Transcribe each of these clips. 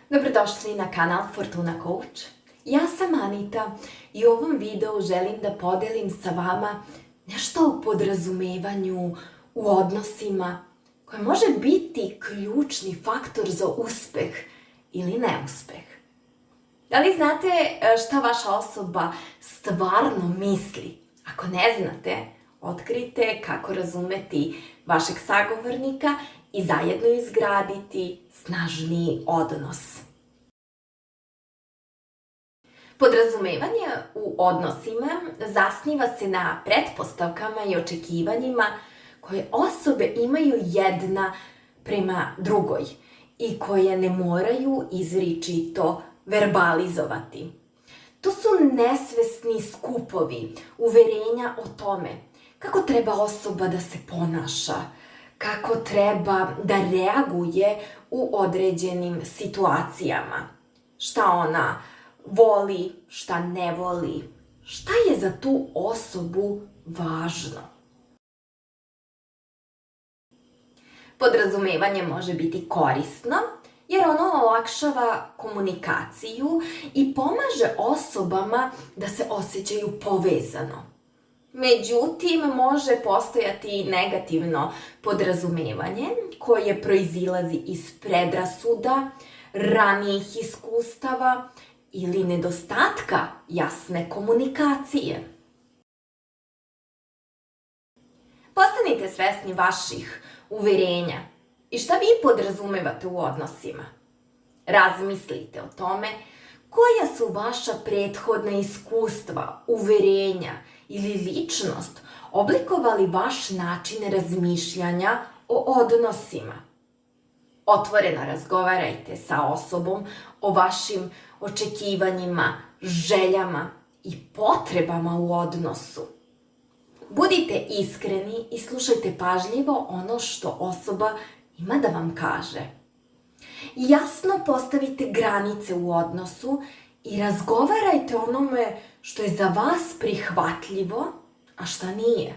Dobrodošli na kanal Fortuna Coach. Ja sam Anita i u ovom videu želim da podelim sa vama nešto o podrazumevanju u odnosima koje može biti ključni faktor za uspeh ili neuspeh. Da li znate šta vaša osoba stvarno misli? Ako ne znate, otkrite kako razumeti vašeg sagovornika i zajedno izgraditi snažniji odnos. Podrazumevanje u odnosima zasniva se na pretpostavkama i očekivanjima koje osobe imaju jedna prema drugoj i koje ne moraju izričito verbalizovati. To su nesvesni skupovi uverenja o tome kako treba osoba da se ponaša, kako treba da reaguje u određenim situacijama, šta ona voli, šta ne voli, šta je za tu osobu važno. Podrazumevanje može biti korisno jer ono olakšava komunikaciju i pomaže osobama da se osjećaju povezano. Međutim, može postojati negativno podrazumevanje koje proizilazi iz predrasuda, ranijih iskustava ili nedostatka jasne komunikacije. Postanite svesni vaših uverenja i šta vi podrazumevate u odnosima. Razmislite o tome koja su vaša prethodna iskustva, uverenja ili ličnost oblikovali vaš način razmišljanja o odnosima. Otvoreno razgovarajte sa osobom o vašim očekivanjima, željama i potrebama u odnosu. Budite iskreni i slušajte pažljivo ono što osoba ima da vam kaže. Jasno postavite granice u odnosu i razgovarajte o onome što je za vas prihvatljivo, a šta nije.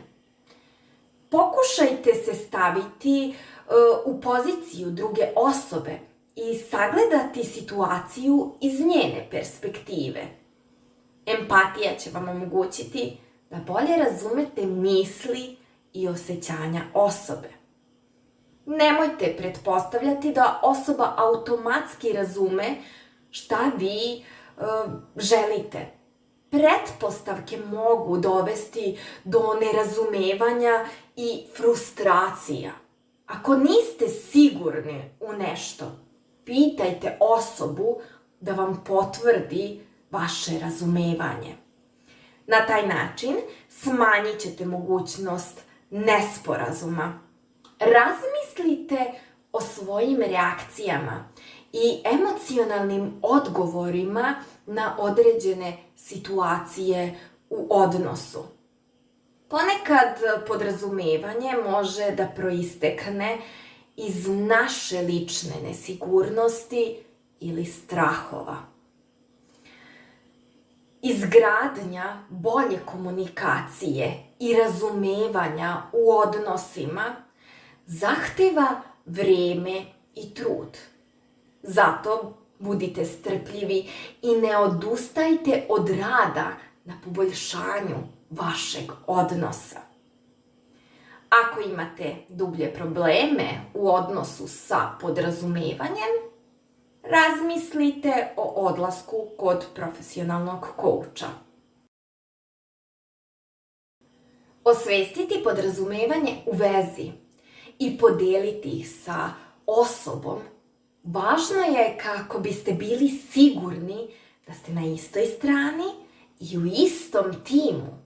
Pokušajte se staviti u poziciju druge osobe i sagledati situaciju iz njene perspektive. Empatija će vam omogućiti da bolje razumete misli i osjećanja osobe. Nemojte pretpostavljati da osoba automatski razume šta vi želite. Pretpostavke mogu dovesti do nerazumevanja i frustracija. Ako niste sigurni u nešto, pitajte osobu da vam potvrdi vaše razumevanje. Na taj način smanjit ćete mogućnost nesporazuma. Razmislite o svojim reakcijama i emocionalnim odgovorima na određene situacije u odnosu. Ponekad podrazumevanje može da proistekne iz naše lične nesigurnosti ili strahova. Izgradnja bolje komunikacije i razumevanja u odnosima zahteva vreme i trud. Zato budite strpljivi i ne odustajte od rada na poboljšanju vašeg odnosa. Ako imate dublje probleme u odnosu sa podrazumevanjem, razmislite o odlasku kod profesionalnog kouča. Osvestiti podrazumevanje u vezi i podeliti ih sa osobom važno je kako biste bili sigurni da ste na istoj strani i u istom timu.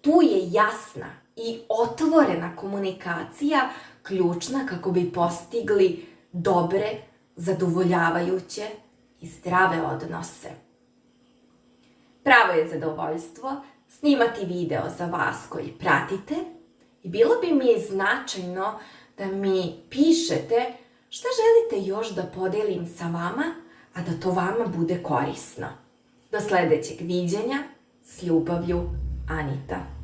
Tu je jasna i otvorena komunikacija ključna kako bi postigli dobre, zadovoljavajuće i zdrave odnose. Pravo je zadovoljstvo snimati video za vas koji pratite i bilo bi mi značajno da mi pišete šta želite još da podelim sa vama, a da to vama bude korisno. Do sledećeg viđenja, s ljubavlju, Anita.